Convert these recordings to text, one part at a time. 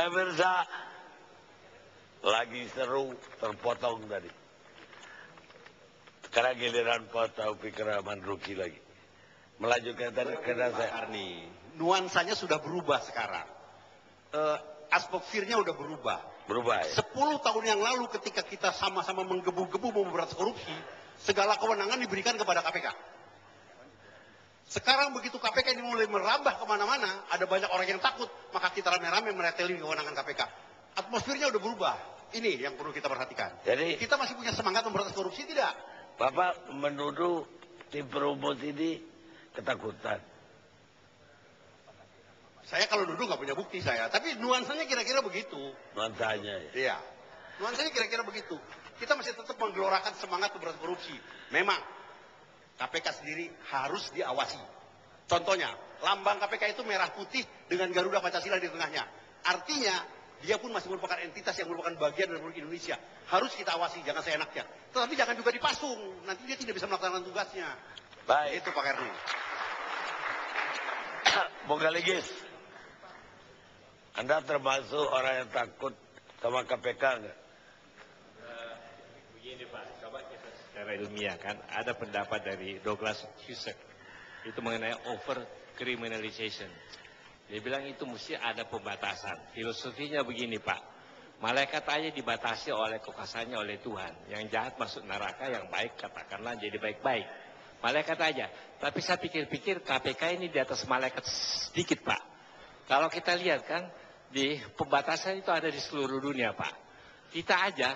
Pemirsa, lagi seru terpotong tadi. Sekarang giliran Pak Taufik Rahman Ruki lagi. Melanjutkan tadi karena saya. Nuansanya sudah berubah sekarang. Atmosfernya udah berubah. Berubah ya? 10 tahun yang lalu ketika kita sama-sama menggebu-gebu memberantas korupsi, segala kewenangan diberikan kepada KPK. Sekarang begitu KPK ini mulai merambah kemana-mana, ada banyak orang yang takut, maka kita rame-rame meretelin kewenangan KPK. Atmosfernya udah berubah. Ini yang perlu kita perhatikan. Jadi kita masih punya semangat memberantas korupsi tidak? Bapak menuduh tim perumus ini ketakutan. Saya kalau duduk nggak punya bukti saya, tapi nuansanya kira-kira begitu. Nuansanya ya? Iya, nuansanya kira-kira begitu. Kita masih tetap menggelorakan semangat memberantas korupsi. Memang KPK sendiri harus diawasi. Contohnya, lambang KPK itu merah putih dengan Garuda Pancasila di tengahnya. Artinya, dia pun masih merupakan entitas yang merupakan bagian dari Republik Indonesia. Harus kita awasi, jangan seenaknya. Tetapi jangan juga dipasung, nanti dia tidak bisa melaksanakan tugasnya. Baik. Itu Pak Karni. Bung Galigis, Anda termasuk orang yang takut sama KPK nggak? Begini Pak, coba kita secara ilmiah kan, ada pendapat dari Douglas Husek, itu mengenai over criminalization. Dia bilang itu mesti ada pembatasan. Filosofinya begini Pak, malaikat aja dibatasi oleh kekuasaannya oleh Tuhan. Yang jahat masuk neraka, yang baik katakanlah jadi baik-baik. Malaikat aja. Tapi saya pikir-pikir KPK ini di atas malaikat sedikit Pak. Kalau kita lihat kan, di pembatasan itu ada di seluruh dunia Pak. Kita aja,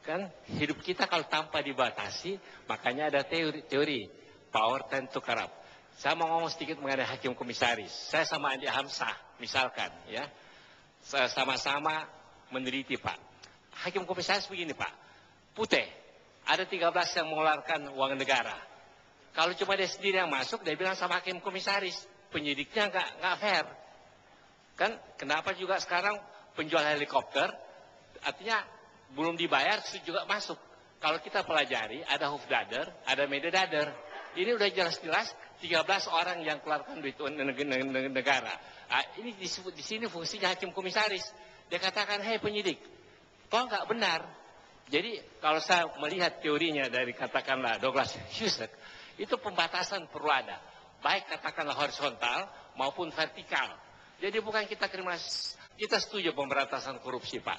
kan hidup kita kalau tanpa dibatasi, makanya ada teori power tend to corrupt. Saya mau ngomong sedikit mengenai hakim komisaris. Saya sama Andi Hamzah, misalkan ya, sama-sama meneliti Pak. Hakim komisaris begini Pak, Putih, ada 13 yang mengeluarkan uang negara. Kalau cuma dia sendiri yang masuk, dia bilang sama hakim komisaris, penyidiknya nggak fair. Kan kenapa juga sekarang penjual helikopter, artinya belum dibayar juga masuk. Kalau kita pelajari, ada Hofdader, ada Medadader. Ini udah jelas-jelas 13 orang yang keluarkan duit negara. Nah, ini disebut di sini fungsinya hakim komisaris. Dia katakan, hei penyidik, kok nggak benar? Jadi kalau saya melihat teorinya dari katakanlah Douglas Husek, itu pembatasan perlu ada. Baik katakanlah horizontal maupun vertikal. Jadi bukan kita kita setuju pemberantasan korupsi Pak.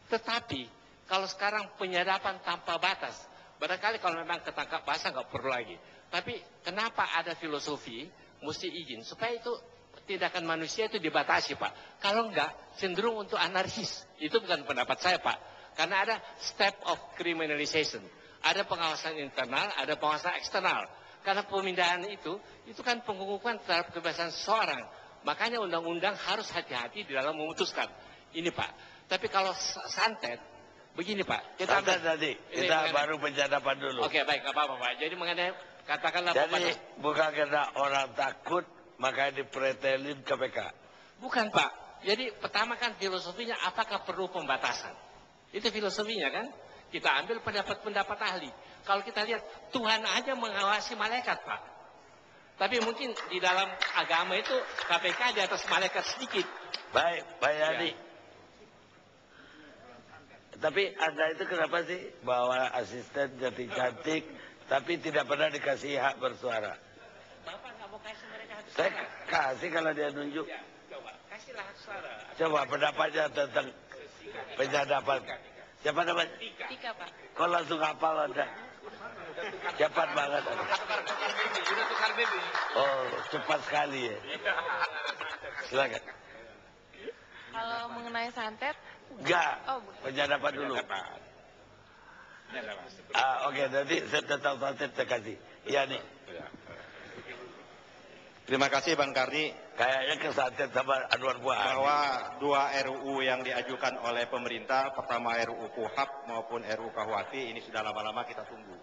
Tetapi kalau sekarang penyadapan tanpa batas, barangkali kalau memang ketangkap basah nggak perlu lagi. Tapi kenapa ada filosofi mesti izin supaya itu tindakan manusia itu dibatasi Pak. Kalau enggak cenderung untuk anarkis. Itu bukan pendapat saya Pak. Karena ada step of criminalization. Ada pengawasan internal, ada pengawasan eksternal. Karena pemindahan itu kan penghukuman terhadap kebebasan seseorang. Makanya undang-undang harus hati-hati di dalam memutuskan. Ini Pak. Tapi kalau santet, begini Pak. Santet tadi, kita baru penyadapan dulu. Oke baik, nggak apa-apa Pak. Jadi mengenai katakanlah. Jadi bukan karena orang takut, makanya dipretelin KPK. Bukan Pak. Jadi pertama kan filosofinya apakah perlu pembatasan. Itu filosofinya kan. Kita ambil pendapat-pendapat ahli. Kalau kita lihat, Tuhan aja mengawasi malaikat Pak. Tapi mungkin di dalam agama itu KPK di atas malaikat sedikit. Baik, Pak Yani. Ya. Tapi Anda itu kenapa sih bawa asisten cantik-cantik, tapi tidak pernah dikasih hak bersuara? Bapak nggak mau kasih mereka hak suara? Saya kasih kalau dia nunjuk. Ya, coba, kasihlah hak suara. Coba pendapatnya tentang penyadapan. Siapa namanya? Tika Pak. Kok langsung hafal Anda? Cepat banget Anda. Sudah tukar baby. Oh, cepat sekali ya. Silakan. Kalau mengenai santet, enggak. Oh, penyadapan dulu. Oke, nanti tentang santet saya kasih. Iya nih. Terima kasih Bang Karni. Kayaknya kesantet sama Anwar Buah. Bahwa 2 RUU yang diajukan oleh pemerintah, pertama RUU KUHP maupun RUU KUHP, ini sudah lama-lama kita tunggu.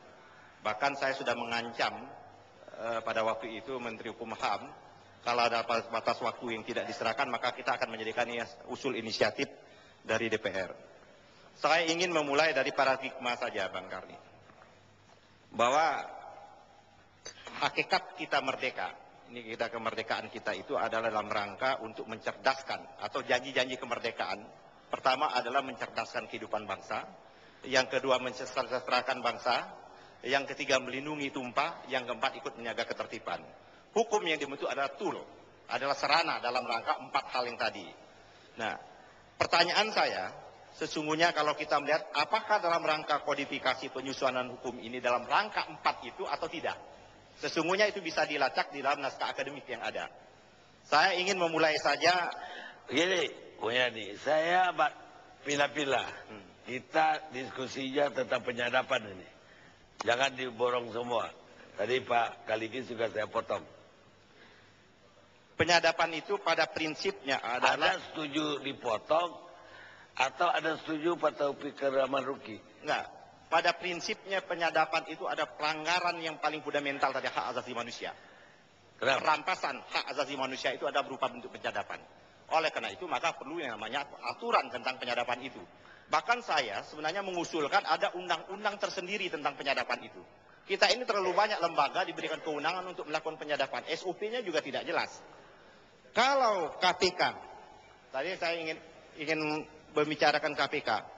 Bahkan saya sudah mengancam pada waktu itu Menteri Hukum HAM, kalau ada batas waktu yang tidak diserahkan, maka kita akan menjadikan usul inisiatif dari DPR. Saya ingin memulai dari paradigma saja Bang Karni. Bahwa hakikat kita merdeka, ini kemerdekaan kita itu adalah dalam rangka untuk mencerdaskan atau janji-janji kemerdekaan. Pertama adalah mencerdaskan kehidupan bangsa, yang kedua mensejahterakan bangsa, yang ketiga melindungi tumpah, yang keempat ikut menjaga ketertiban. Hukum yang dibentuk adalah tool, adalah sarana dalam rangka 4 hal yang tadi. Nah, pertanyaan saya, sesungguhnya kalau kita melihat apakah dalam rangka kodifikasi penyusunan hukum ini dalam rangka 4 itu atau tidak? Sesungguhnya itu bisa dilacak di dalam naskah akademik yang ada. Saya ingin memulai saja. Gini, Bung Yani, saya pilih-pilih. Kita diskusinya tentang penyadapan ini. Jangan diborong semua. Tadi Pak Kaligis juga saya potong. Penyadapan itu pada prinsipnya adalah... Ada setuju dipotong atau ada setuju Pak Taufik Ramaruki? Enggak. Pada prinsipnya penyadapan itu ada pelanggaran yang paling fundamental dari hak asasi manusia. Perampasan hak asasi manusia itu ada berupa bentuk penyadapan. Oleh karena itu maka perlu yang namanya aturan tentang penyadapan itu. Bahkan saya sebenarnya mengusulkan ada undang-undang tersendiri tentang penyadapan itu. Kita ini terlalu banyak lembaga diberikan kewenangan untuk melakukan penyadapan. SOP-nya juga tidak jelas. Kalau KPK, tadi saya ingin membicarakan KPK.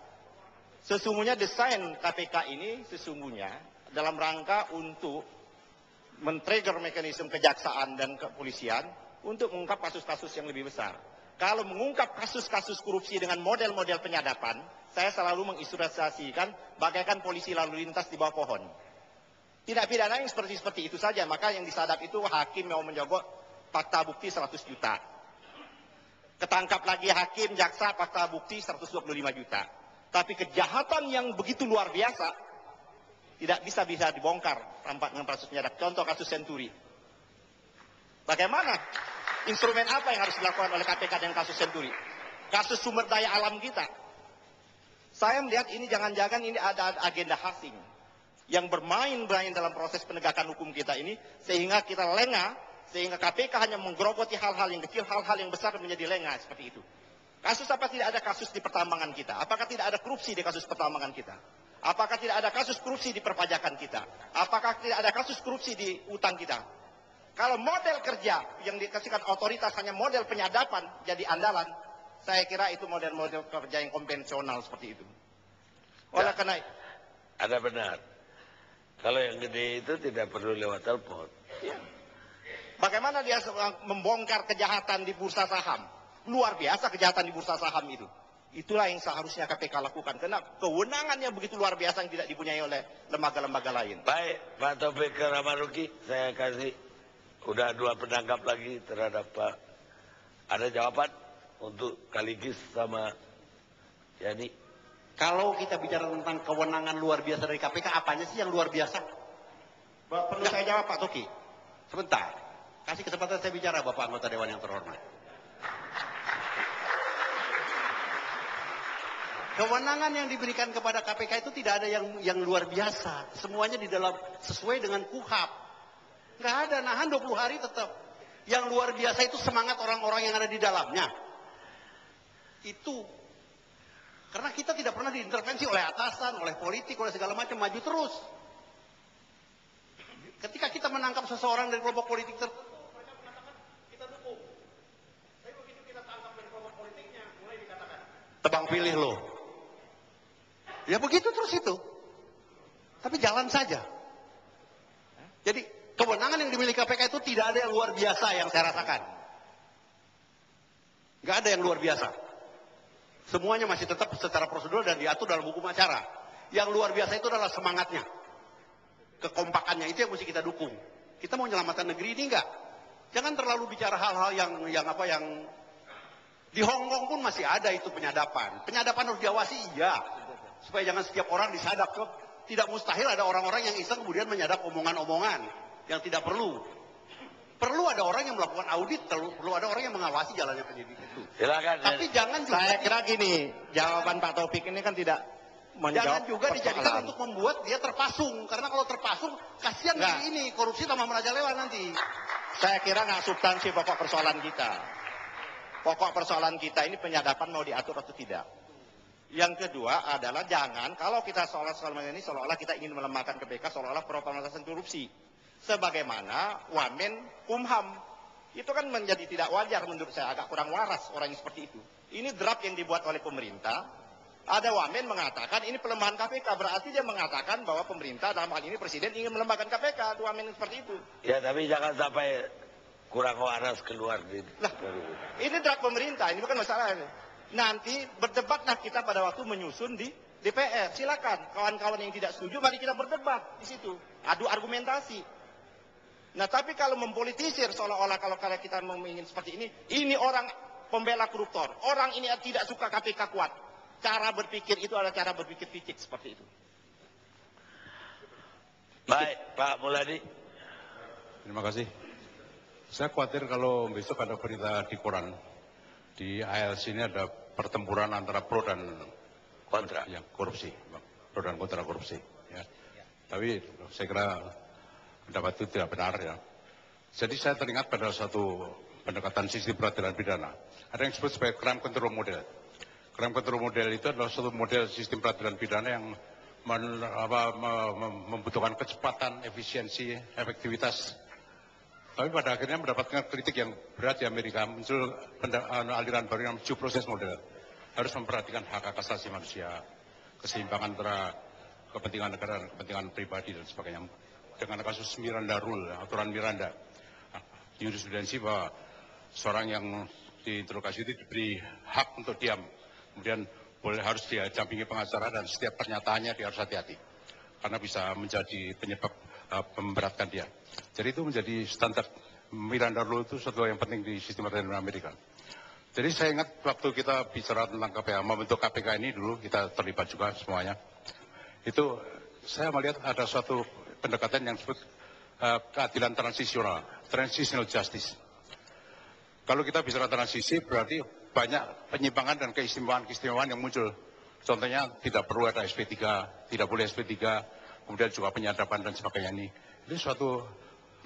Sesungguhnya desain KPK ini sesungguhnya dalam rangka untuk men-trigger mekanisme kejaksaan dan kepolisian untuk mengungkap kasus-kasus yang lebih besar. Kalau mengungkap kasus-kasus korupsi dengan model-model penyadapan, saya selalu mengilustrasikan bagaikan polisi lalu lintas di bawah pohon. Tidak pidana yang seperti itu saja, maka yang disadap itu hakim mau menyogok fakta bukti 100 juta. Ketangkap lagi hakim, jaksa, fakta bukti 125 juta. Tapi kejahatan yang begitu luar biasa tidak bisa dibongkar tanpa dengan kasus penyadap. Contoh kasus Senturi. Bagaimana? Instrumen apa yang harus dilakukan oleh KPK dengan kasus Senturi? Kasus sumber daya alam kita. Saya melihat ini jangan-jangan ini ada agenda asing yang bermain dalam proses penegakan hukum kita ini sehingga kita lengah, sehingga KPK hanya menggerogoti hal-hal yang kecil, hal-hal yang besar menjadi lengah seperti itu. Kasus apa tidak ada kasus di pertambangan kita? Apakah tidak ada korupsi di kasus pertambangan kita? Apakah tidak ada kasus korupsi di perpajakan kita? Apakah tidak ada kasus korupsi di utang kita? Kalau model kerja yang dikasihkan otoritas hanya model penyadapan jadi andalan, saya kira itu model-model kerja yang konvensional seperti itu. Oleh karena ada benar. Kalau yang gede itu tidak perlu lewat telepon. Ya. Bagaimana dia membongkar kejahatan di bursa saham? Luar biasa kejahatan di bursa saham itu. Itulah yang seharusnya KPK lakukan. Karena kewenangannya begitu luar biasa yang tidak dipunyai oleh lembaga-lembaga lain. Baik, Pak Taufik Ramaruki, saya kasih udah 2 penangkap lagi terhadap Pak. Ada jawaban untuk Kaligis sama Yani? Kalau kita bicara tentang kewenangan luar biasa dari KPK, apanya sih yang luar biasa? Perlu saya jawab Pak Toki? Sebentar. Kasih kesempatan saya bicara Bapak anggota Dewan yang terhormat. Kewenangan yang diberikan kepada KPK itu tidak ada yang luar biasa. Semuanya di dalam sesuai dengan KUHAP. Nggak ada, nahan 20 hari tetap. Yang luar biasa itu semangat orang-orang yang ada di dalamnya. Itu. Karena kita tidak pernah diintervensi oleh atasan, oleh politik, oleh segala macam, maju terus. Ketika kita menangkap seseorang dari kelompok politik tertentu, mereka mengatakan kita dukung. Tapi begitu kita tangkap dari kelompok politiknya, mulai dikatakan tebang pilih loh. Ya begitu terus itu. Tapi jalan saja. Jadi kewenangan yang dimiliki KPK itu tidak ada yang luar biasa yang saya rasakan. Nggak ada yang luar biasa. Semuanya masih tetap secara prosedur dan diatur dalam hukum acara. Yang luar biasa itu adalah semangatnya. Kekompakannya itu yang mesti kita dukung. Kita mau menyelamatkan negeri ini enggak. Jangan terlalu bicara hal-hal yang di Hong Kong pun masih ada itu penyadapan. Penyadapan harus diawasi, iya. Supaya jangan setiap orang disadap. Tidak mustahil ada orang-orang yang iseng kemudian menyadap omongan-omongan yang tidak perlu. Perlu ada orang yang melakukan audit, perlu ada orang yang mengawasi jalannya penyidik itu. Silakan. Tapi jangan juga Saya kira gini, jawaban Pak Taufik ini kan tidak jangan menjawab juga dijadikan persoalan. untuk membuat dia terpasung. Karena kalau terpasung, kasihan Nggak. dari ini korupsi tambah merajalela nanti. Saya kira nggak substansi pokok persoalan kita. Pokok persoalan kita ini penyadapan mau diatur atau tidak. Yang kedua adalah jangan kalau kita soal ini seolah-olah kita ingin melemahkan KPK seolah-olah pro pemberantasan korupsi. sebagaimana Wamen Kumham. Itu kan menjadi tidak wajar menurut saya, agak kurang waras orang yang seperti itu. Ini draft yang dibuat oleh pemerintah. Ada Wamen mengatakan ini pelemahan KPK, berarti dia mengatakan bahwa pemerintah dalam hal ini presiden ingin melemahkan KPK. Itu Wamen seperti itu. Ya tapi jangan sampai kurang waras keluar. Lah, ini draft pemerintah, ini bukan masalah ini. Nanti berdebatlah kita pada waktu menyusun di DPR. Silakan kawan-kawan yang tidak setuju, mari kita berdebat di situ. Adu argumentasi. Nah, tapi kalau mempolitisir seolah-olah kalau kita ingin seperti ini orang pembela koruptor, orang ini tidak suka KPK kuat. Cara berpikir itu adalah cara berpikir picik seperti itu. Baik, Pak Muladi. Terima kasih. Saya khawatir kalau besok ada berita di koran, di ALC ini ada pertempuran antara pro dan Kontra. yang korupsi, pro dan kontra korupsi. Ya. Tapi saya kira pendapat itu tidak benar ya. Jadi saya teringat pada satu pendekatan sistem peradilan pidana. Ada yang disebut sebagai crime control model. Crime control model itu adalah suatu model sistem peradilan pidana yang membutuhkan kecepatan, efisiensi, efektivitas. Tapi pada akhirnya mendapatkan kritik yang berat di Amerika, muncul aliran baru yang due process model. Harus memperhatikan hak asasi manusia, keseimbangan antara kepentingan negara dan kepentingan pribadi dan sebagainya. Dengan kasus Miranda Rule, aturan Miranda, jurisprudensi bahwa seorang yang diinterogasi itu diberi hak untuk diam, kemudian harus didampingi pengacara dan setiap pernyataannya dia harus hati-hati, karena bisa menjadi penyebab memberatkan dia. Jadi itu menjadi standar Miranda Rule itu sesuatu yang penting di sistem peradilan Amerika. Jadi saya ingat waktu kita bicara tentang KPK, membentuk KPK ini dulu kita terlibat juga semuanya. Itu saya melihat ada suatu pendekatan yang disebut keadilan transisional, transitional justice. Kalau kita bicara transisi berarti banyak penyimpangan dan keistimewaan yang muncul. Contohnya tidak perlu ada SP3, tidak boleh SP3, kemudian juga penyadapan dan sebagainya ini. Ini suatu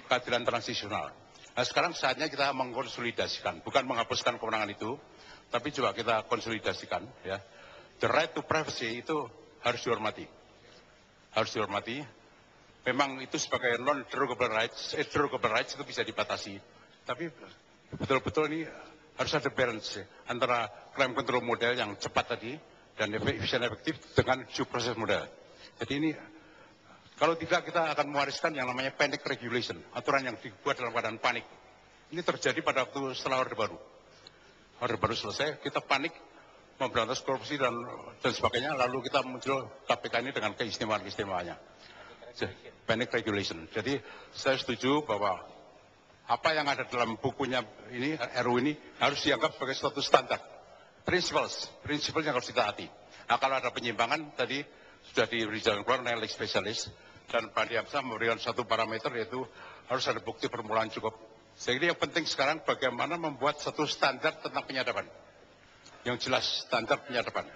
keadilan transisional. Nah sekarang saatnya kita mengkonsolidasikan, bukan menghapuskan kewenangan itu, tapi juga kita konsolidasikan. Ya. The right to privacy itu harus dihormati. Harus dihormati. Memang itu sebagai non-derogable rights, derogable rights itu bisa dibatasi. Tapi betul-betul ini harus ada balance antara crime control model yang cepat tadi dan efisien efektif dengan due process model. Jadi ini kalau tidak kita akan mewariskan yang namanya panic regulation, aturan yang dibuat dalam keadaan panik. Ini terjadi pada waktu setelah Orde Baru. Orde Baru selesai, kita panik memberantas korupsi dan sebagainya, lalu kita muncul KPK ini dengan keistimewaan-keistimewaannya. Panic regulation. Jadi saya setuju bahwa apa yang ada dalam bukunya ini, RU ini harus dianggap sebagai suatu standar. Principles yang harus ditaati. Nah kalau ada penyimpangan tadi sudah diberi jalan keluar oleh legal spesialis dan Pak Diamsa memberikan satu parameter yaitu harus ada bukti permulaan cukup. Jadi yang penting sekarang bagaimana membuat satu standar tentang penyadapan. Yang jelas standar penyadapan.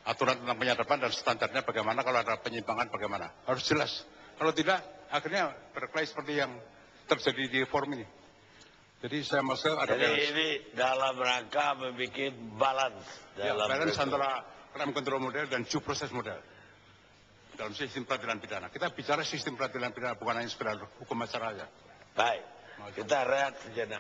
Aturan tentang penyadapan dan standarnya bagaimana, kalau ada penyimpangan bagaimana. Harus jelas. Kalau tidak, akhirnya berkelahi seperti yang terjadi di forum ini. Jadi saya maksud ada ini dalam rangka membuat balance. Balance antara crime control model dan due process model. Dalam sistem peradilan pidana. Kita bicara sistem peradilan pidana, bukan hanya sekedar hukum acara saja. Baik, kita rehat sejenak.